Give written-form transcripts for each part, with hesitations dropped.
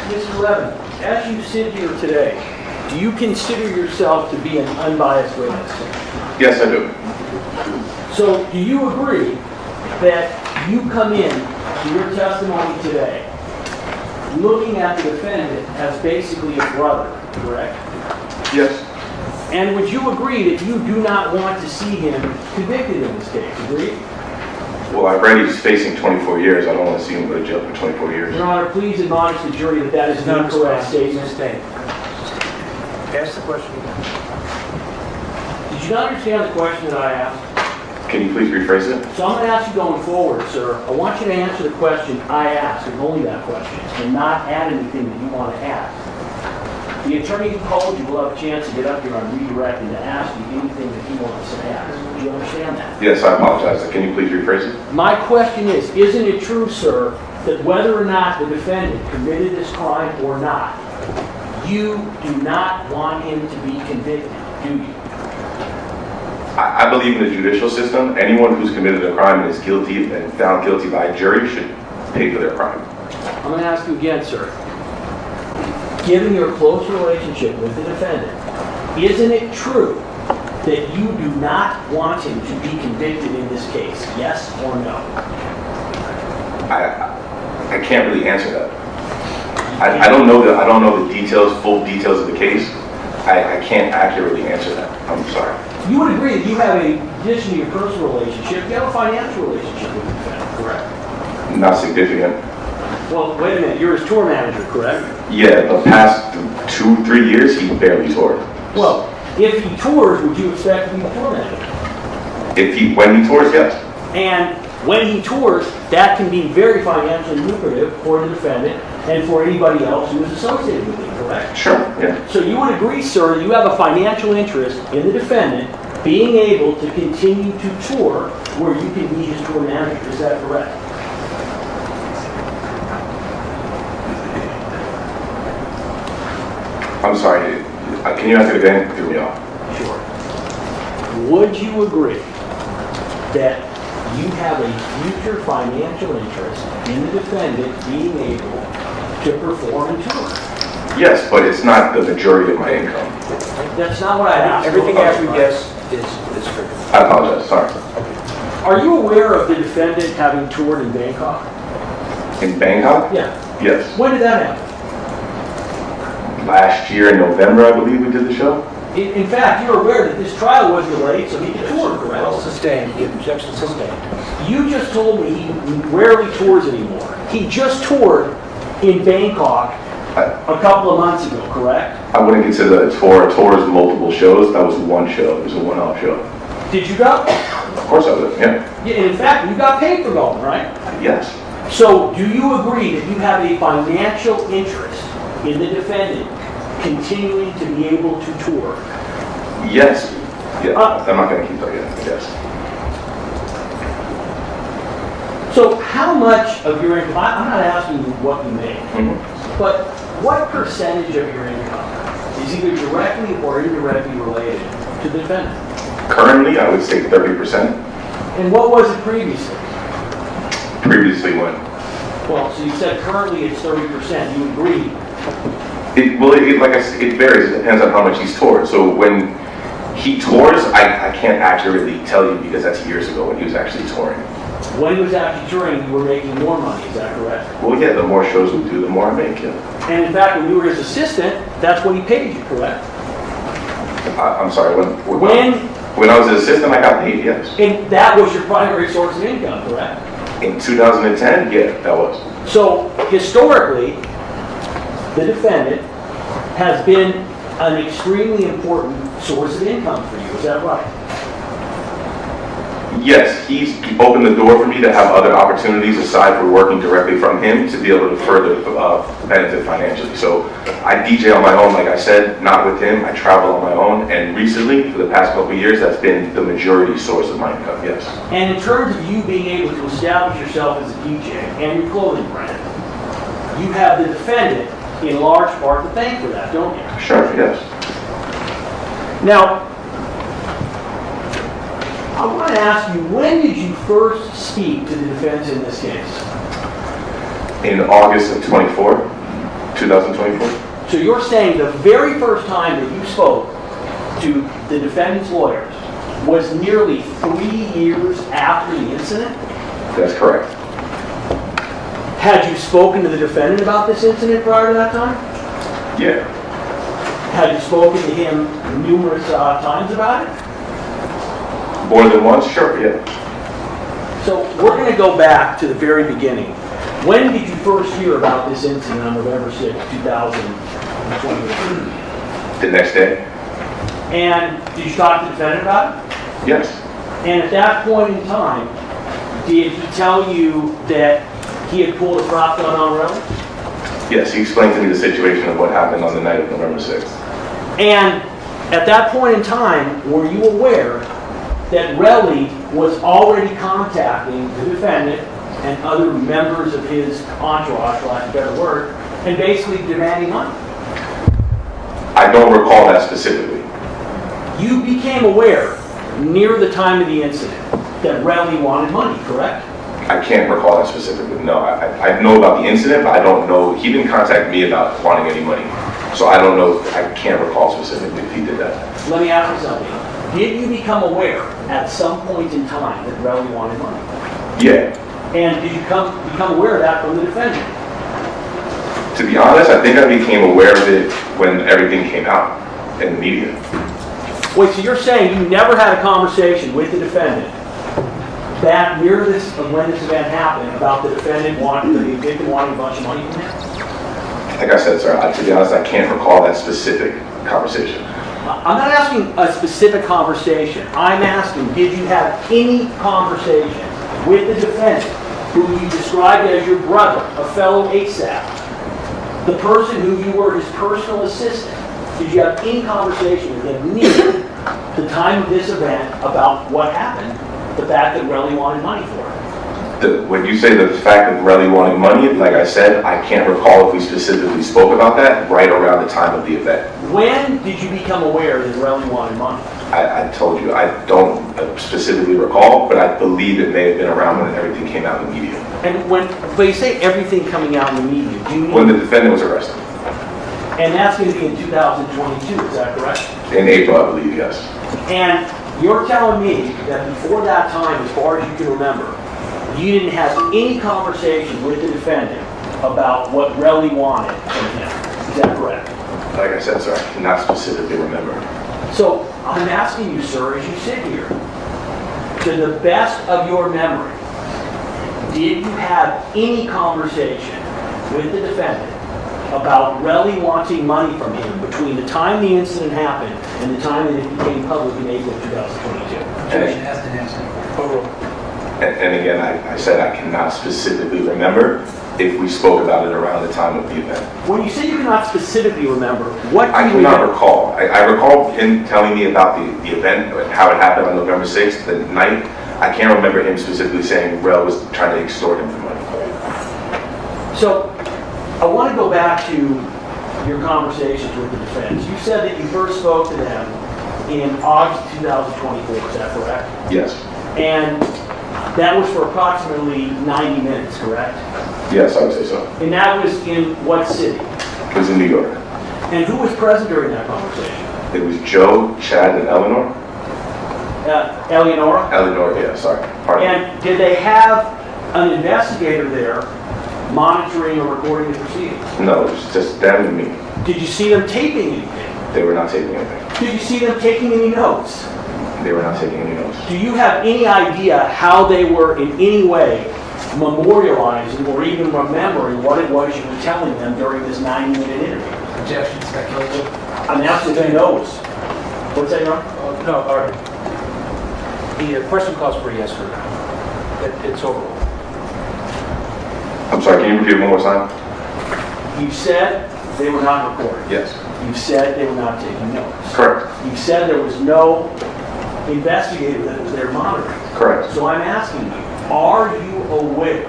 Mr. Levin, as you sit here today, do you consider yourself to be an unbiased witness? Yes, I do. So do you agree that you come in to your testimony today looking at the defendant as basically a brother, correct? Yes. And would you agree that you do not want to see him convicted in this case? Agreed? Well, I've already he's facing 24 years. I don't want to see him go to jail for 24 years. Your Honor, please admonish the jury that that is an incorrect statement. Ask the question again. Did you not understand the question that I asked? Can you please rephrase it? So I'm going to ask you going forward, sir. I want you to answer the question I asked, and only that question, and not add anything that you want to add. The attorney who called you will have a chance to get up here on redirect and to ask you anything that he wants to ask. Do you understand that? Yes, I apologize. Can you please rephrase it? My question is, isn't it true, sir, that whether or not the defendant committed this crime or not, you do not want him to be convicted, do you? I believe in the judicial system. Anyone who's committed a crime and is guilty and found guilty by a jury should pay for their crime. I'm going to ask you again, sir. Given your close relationship with the defendant, isn't it true that you do not want him to be convicted in this case? Yes or no? I can't really answer that. I don't know the details, full details of the case. I can't accurately answer that. I'm sorry. You would agree that you have, in addition to your personal relationship, you have a financial relationship with the defendant, correct? Not significant. Well, wait a minute. You're his tour manager, correct? Yeah, the past 2-3 years, he barely toured. Well, if he tours, would you expect to be the tour manager? When he tours, yes. And when he tours, that can be very financially lucrative for the defendant and for anybody else who is associated with him, correct? Sure, yeah. So you would agree, sir, that you have a financial interest in the defendant being able to continue to tour where you can be his tour manager. Is that correct? I'm sorry. Can you ask it again? It threw me off. Sure. Would you agree that you have a future financial interest in the defendant being able to perform and tour? Yes, but it's not the majority of my income. That's not what I asked. Everything after yes is true. I apologize. Sorry. Are you aware of the defendant having toured in Bangkok? In Bangkok? Yeah. Yes. When did that happen? Last year in November, I believe we did the show. In fact, you're aware that this trial was delayed so he could tour, correct? Well sustained. The objection sustained. You just told me he rarely tours anymore. He just toured in Bangkok a couple of months ago, correct? I wouldn't consider a tour. A tour is multiple shows. That was one show. It was a one-off show. Did you go? Of course I would, yeah. Yeah, in fact, you got paid for going, right? Yes. So, do you agree that you have a financial interest in the defendant continuing to be able to tour? Yes. Yeah. I'm not going to keep that yet. Yes. So, how much of your income, I'm not asking you what you make, but what percentage of your income is either directly or indirectly related to the defendant? Currently, I would say 30%. And what was it previously? Previously, when? Well, so you said currently it's 30%. You agree? Like I said, it varies. It depends on how much he's toured. So when he tours, I can't accurately tell you because that's years ago when he was actually touring. When he was actually touring, you were making more money. Is that correct? Well, yeah, the more shows we do, the more I make, yeah. And in fact, when you were his assistant, that's what he paid you, correct? I'm sorry, When I was his assistant, I got paid, yes. and that was your primary source of income, correct? In 2010, yeah, that was. So historically, the defendant has been an extremely important source of income for you. Is that right? Yes, he's opened the door for me to have other opportunities aside from working directly from him to be able to further benefit financially. So I DJ on my own, like I said, not with him. I travel on my own. And recently, for the past couple of years, that's been the majority source of my income, yes. And in terms of you being able to establish yourself as a DJ and your clothing brand, you have the defendant in large part to thank for that, don't you? Sure, yes. Now, I want to ask you, when did you first speak to the defense in this case? In August of 2014, 2024. So you're saying the very first time that you spoke to the defendant's lawyers was nearly 3 years after the incident? That's correct. Had you spoken to the defendant about this incident prior to that time? Yeah. Had you spoken to him numerous times about it? More than once? Sure, yeah. So we're going to go back to the very beginning. When did you first hear about this incident on November 6, 2020? The next day? And did you talk to the defendant about it? Yes. And at that point in time, did he tell you that he had pulled a prop gun on Relly? Yes, he explained to me the situation of what happened on the night of November 6th. And at that point in time, were you aware that Relly was already contacting the defendant and other members of his entourage, for lack of a better word, and basically demanding money? I don't recall that specifically. You became aware near the time of the incident that Relly wanted money, correct? I can't recall that specifically. No, I know about the incident, but I don't know. He didn't contact me about wanting any money. So I don't know. I can't recall specifically if he did that. Let me ask you something. Did you become aware at some point in time that Relly wanted money? Yeah. And did you become aware of that from the defendant? To be honest, I think I became aware of it when everything came out in the media. Wait, so you're saying you never had a conversation with the defendant back near this, when this event happened, about the victim wanting a bunch of money from him? Like I said, sir, to be honest, I can't recall that specific conversation. I'm not asking a specific conversation. I'm asking, did you have any conversation with the defendant, who you described as your brother, a fellow ASAP, the person who you were his personal assistant? Did you have any conversation with him near the time of this event about what happened, the fact that Relly wanted money for it? When you say the fact that Relly wanted money, like I said, I can't recall if we specifically spoke about that right around the time of the event. When did you become aware that Relly wanted money? I told you, I don't specifically recall, but I believe it may have been around when everything came out in the media. And when you say everything coming out in the media, do you mean... When the defendant was arrested. And that's going to be in 2022, is that correct? In April, I believe, yes. And you're telling me that before that time, as far as you can remember, you didn't have any conversation with the defendant about what Relly wanted from him. Is that correct? Like I said, sir, I cannot specifically remember. So I'm asking you, sir, as you sit here, to the best of your memory, did you have any conversation with the defendant about Relly wanting money from him between the time the incident happened and the time that it became public in April 2022? Objection has been answered. Overruled. And again, I said I cannot specifically remember if we spoke about it around the time of the event. When you say you cannot specifically remember, what do I you cannot remember? recall. I recall him telling me about the event, how it happened on November 6th, the night. I can't remember him specifically saying Rel was trying to extort him for money. So I want to go back to your conversations with the defense. You said that you first spoke to them in August 2024, is that correct? Yes. And that was for approximately 90 minutes, correct? Yes, I would say so. And that was in what city? It was in New York. And who was present during that conversation? It was Joe, Chad, and Eleanor. Eleonora? Eleanor, yeah, sorry. Pardon me. And did they have an investigator there monitoring or recording the proceedings? No, it was just them and me. Did you see them taping anything? They were not taking anything. Did you see them taking any notes? They were not taking any notes. Do you have any idea how they were in any way memorializing or even remembering what it was you were telling them during this 90-minute interview? Objection, speculative. I'm asking if they knows. What's that, Ron? No, all right. The question calls for a yes or no. It's overruled. I'm sorry, can you repeat it one more time? You said they were not recording. Yes. You said they were not taking notes. Correct. You said there was no investigator that was there monitoring. Correct. So I'm asking you, are you aware,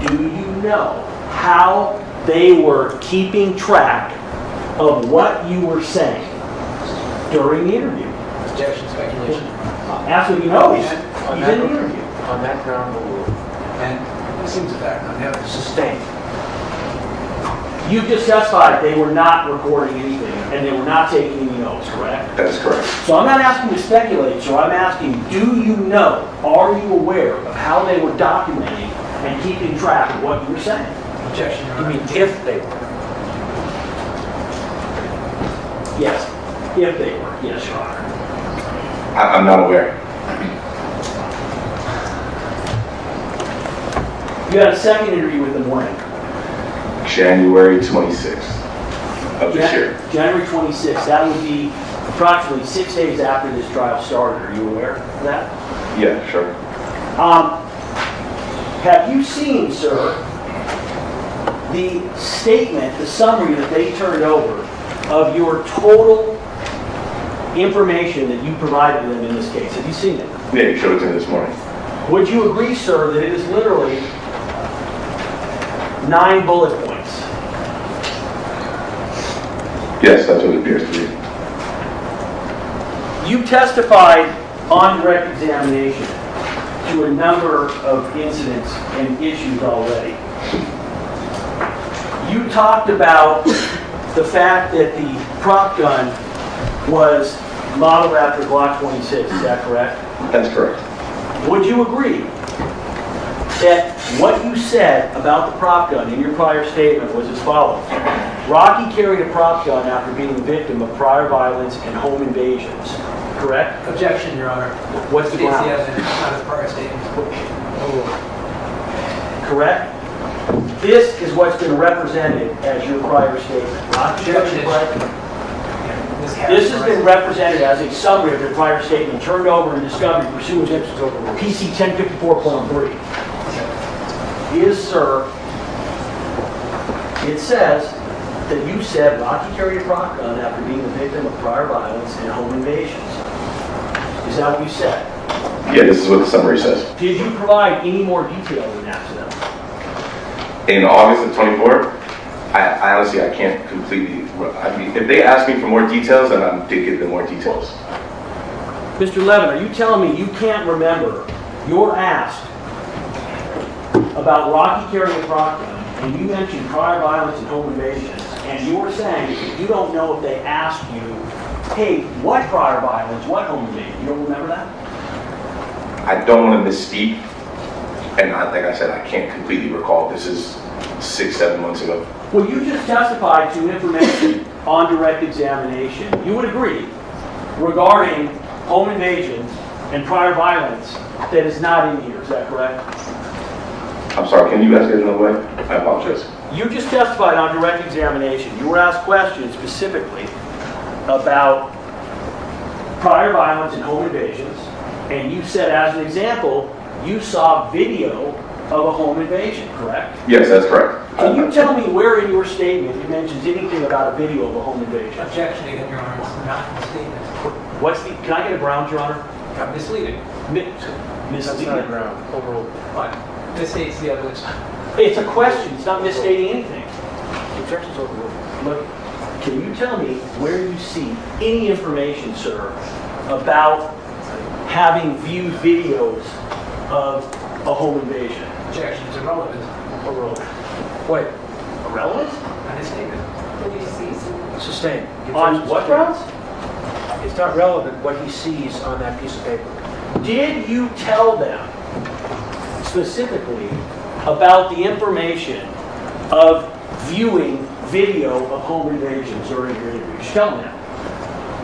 do you know how they were keeping track of what you were saying during the interview? Objection, speculation. Ask him if he knows. He's On in that- the interview. On that ground, overruled. And it seems a fact, on the other, sustained. You just testified they were not recording anything, and they were not taking any notes, correct? That is correct. So I'm not asking you to speculate, so I'm asking, do you know, are you aware of how they were documenting and keeping track of what you were saying? Objection, Your Honor. You mean if they were? Yes, if they were, yes, Your Honor. I'm not aware. You had a second interview with them when? January 26th of this year. January 26th, that would be approximately 6 days after this trial started. Are you aware of that? Yeah, sure. Have you seen, sir, the statement, the summary that they turned over of your total information that you provided them in this case? Have you seen it? Yeah, you showed it to me this morning. Would you agree, sir, that it is literally 9 bullet points? Yes, that's what it appears to be. You testified on direct examination to a number of incidents and issues already. You talked about the fact that the prop gun was modeled after Glock 26, is that correct? That's correct. Would you agree that what you said about the prop gun in your prior statement was as follows? Rocky carried a prop gun after being the victim of prior violence and home invasions, correct? Objection, Your Honor. What's the States the grounds? evidence, not a prior statement. Correct? This is what's been represented as your prior statement. Rocky carried a prior gun. This has been represented as a summary of your prior statement turned over and discovered pursuant to PC 1054.3. Is, sir, it says that you said Rocky carried a prop gun after being the victim of prior violence and home invasions. Is that what you said? Yeah, this is what the summary says. Did you provide any more detail than that to them? In August of 24, I honestly, I can't completely, I mean, if they ask me for more details, then I did give them more details. Mr. Levin, are you telling me you can't remember your ask about Rocky carrying a prop gun, and you mentioned prior violence and home invasions, and you were saying you don't know if they asked you, hey, what prior violence, what home invasion? You don't remember that? I don't want to misspeak, and like I said, I can't completely recall. This is 6-7 months ago. Well, you just testified to information on direct examination. You would agree regarding home invasion and prior violence that is not in here. Is that correct? I'm sorry, can you ask it another way? I apologize. You just testified on direct examination. You were asked questions specifically about prior violence and home invasions, and you said, as an example, you saw video of a home invasion, correct? Yes, that's correct. Can you tell me where in your statement it mentions anything about a video of a home invasion? Objection again, Your Honor. It's not in the statement. Can I get a ground, Your Honor? Misleading. Misleading. ground. Overruled. Fine. Misstates the evidence. It's a question, it's not misstating anything. Objection's overruled. Look, can you tell me where you see any information, sir, about having viewed videos of a home invasion? Objection is irrelevant. Overruled. Wait. Irrelevant? On his statement. Did you see some? Sustained. On what grounds? It's not relevant what he sees on that piece of paper. Did you tell them specifically about the information of viewing video of home invasions during your interviews? Tell them.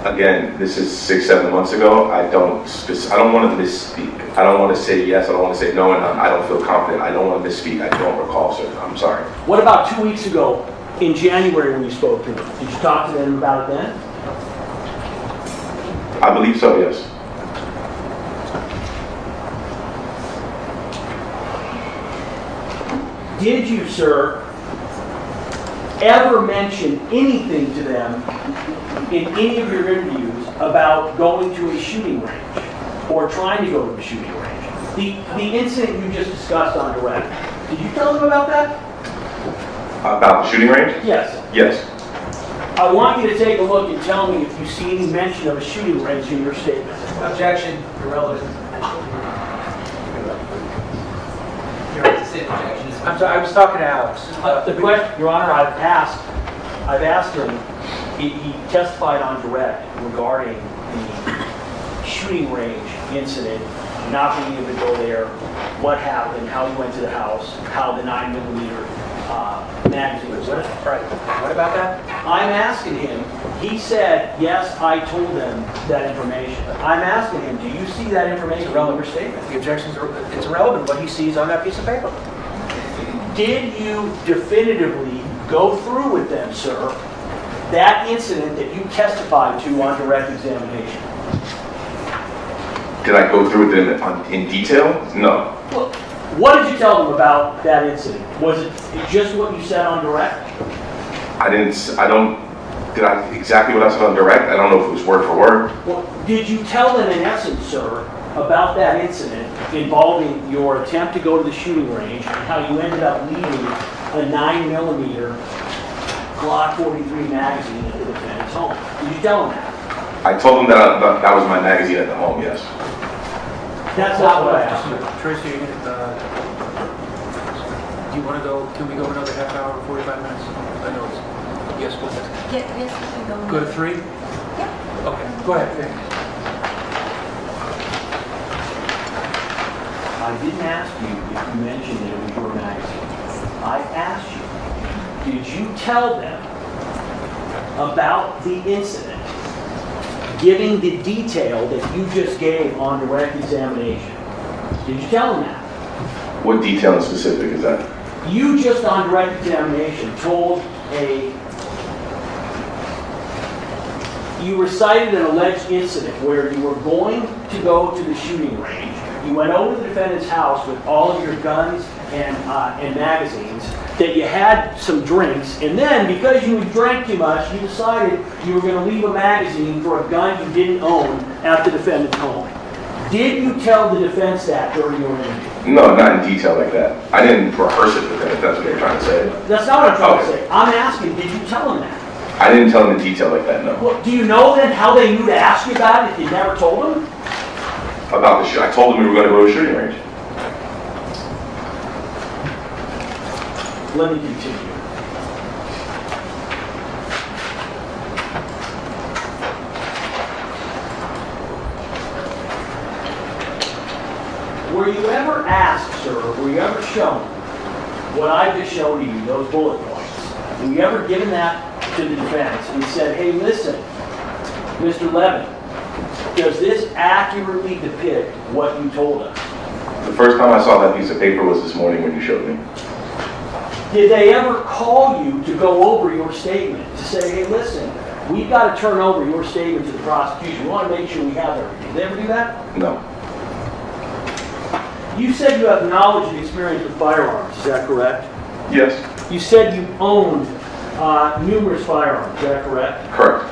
Again, this is 6-7 months ago. I don't want to misspeak. I don't want to say yes. I don't want to say no, and I don't feel confident. I don't want to misspeak. I don't recall, sir. I'm sorry. What about 2 weeks ago in January when you spoke to them? Did you talk to them about it then? I believe so, yes. Did you, sir, ever mention anything to them in any of your interviews about going to a shooting range or trying to go to a shooting range? The incident you just discussed on direct, did you tell them about that? About the shooting range? Yes. Yes. I want you to take a look and tell me if you see any mention of a shooting range in your statement. Objection. Irrelevant. Your right to say objection is I'm sorry, I was talking to Alex. The question, Your Honor, I've asked him, he testified on direct regarding the shooting range incident, not being able to go there, what happened, how he went to the house, how the 9mm magazine was. Right. What about that? I'm asking him, he said, yes, I told them that information. I'm asking him, do you see that information in your statement? The objections are, it's irrelevant what he sees on that piece of paper. Did you definitively go through with them, sir, that incident that you testified to on direct examination? Did I go through with them in detail? No. Well, what did you tell them about that incident? Was it just what you said on direct? Exactly what I said on direct? I don't know if it was word for word. Well, did you tell them in essence, sir, about that incident involving your attempt to go to the shooting range and how you ended up leaving a 9mm Glock 43 magazine at the defendant's home? Did you tell them that? I told them that was my magazine at the home, yes. That's not what I asked you. Tracy, do you want to go, can we go another half hour, 45 minutes? I know it's, yes, go ahead. Yes, we can go. Go to 3? Yeah. Okay, go ahead. I didn't ask you if you mentioned that it was your magazine. I asked you, did you tell them about the incident, giving the detail that you just gave on direct examination? Did you tell them that? What detail in specific is that? You just on direct examination told you recited an alleged incident where you were going to go to the shooting range. You went over to the defendant's house with all of your guns and magazines, that you had some drinks, and then because you drank too much, you decided you were going to leave a magazine for a gun you didn't own at the defendant's home. Did you tell the defense that during your interview? No, not in detail like that. I didn't rehearse it with them, if that's what you're trying to say. That's not what I'm trying to say. I'm asking, did you tell them that? I didn't tell them in detail like that, no. Well, do you know then how they knew to ask you about it if you never told them? About the shoot, I told them we were going to go to a shooting range. Let me continue. Were you ever asked, sir, were you ever shown what I've just shown to you, those bullet points? Were you ever given that to the defense and said, hey, listen, Mr. Levin, does this accurately depict what you told us? The first time I saw that piece of paper was this morning when you showed me. Did they ever call you to go over your statement, to say, hey, listen, we've got to turn over your statement to the prosecution. We want to make sure we have everything. Did they ever do that? No. You said you have knowledge and experience with firearms. Is that correct? Yes. You said you owned numerous firearms. Is that correct? Correct.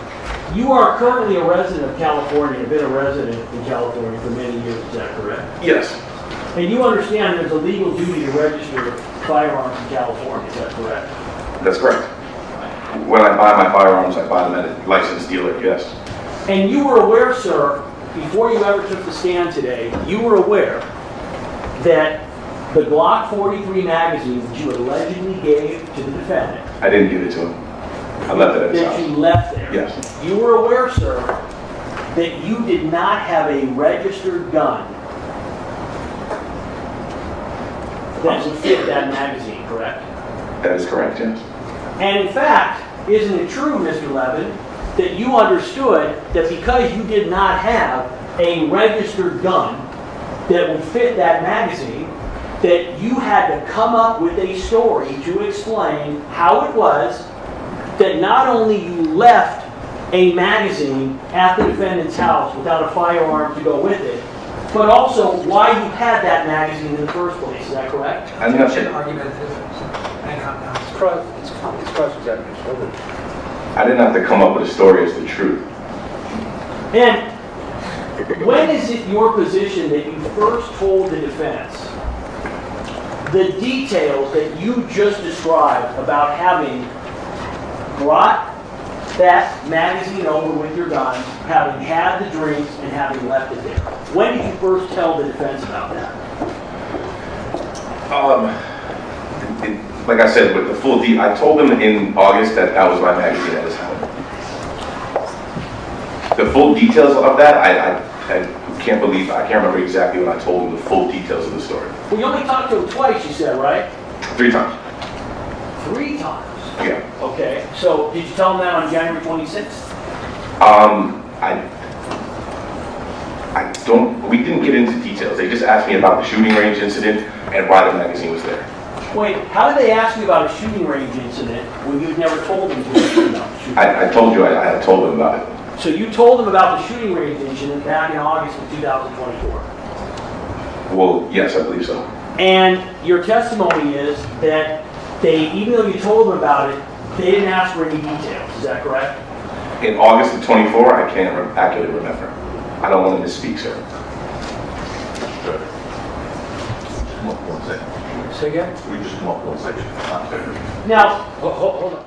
You are currently a resident of California and have been a resident in California for many years. Is that correct? Yes. And you understand there's a legal duty to register firearms in California. Is that correct? That's correct. When I buy my firearms, I buy them at a licensed dealer, yes. And you were aware, sir, before you ever took the stand today, you were aware that the Glock 43 magazine that you allegedly gave to the defendant, I didn't give it to him. I left it at his that you house. left there. Yes. You were aware, sir, that you did not have a registered gun that would fit that magazine, correct? That is correct, yes. And in fact, isn't it true, Mr. Levin, that you understood that because you did not have a registered gun that would fit that magazine, that you had to come up with a story to explain how it was that not only you left a magazine at the defendant's house without a firearm to go with it, but also why you had that magazine in the first place. Is that correct? I didn't have to. It's cross-examination. I didn't have to come up with a story as the truth. And when is it your position that you first told the defense the details that you just described about having brought that magazine over with your gun, having had the drinks, and having left it there? When did you first tell the defense about that? like I said, with the full I told him in August that that was my magazine at his house. The full details of that, I can't believe, I can't remember exactly when I told him the full details of the story. Well, you only talked to him twice, you said, right? 3 times. 3 times? Yeah. Okay, so did you tell him that on January 26th? We didn't get into details. They just asked me about the shooting range incident and why the magazine was there. Wait, how did they ask you about a shooting range incident when you had never told them to about the shooting? I told you I had told them about it. So you told them about the shooting range incident back in August of 2024? Well, yes, I believe so. And your testimony is that even though you told them about it, they didn't ask for any details. Is that correct? In August of 24, I can't accurately remember. I don't want to misspeak, sir. One second. Say again? We just come up one section. Now, hold on.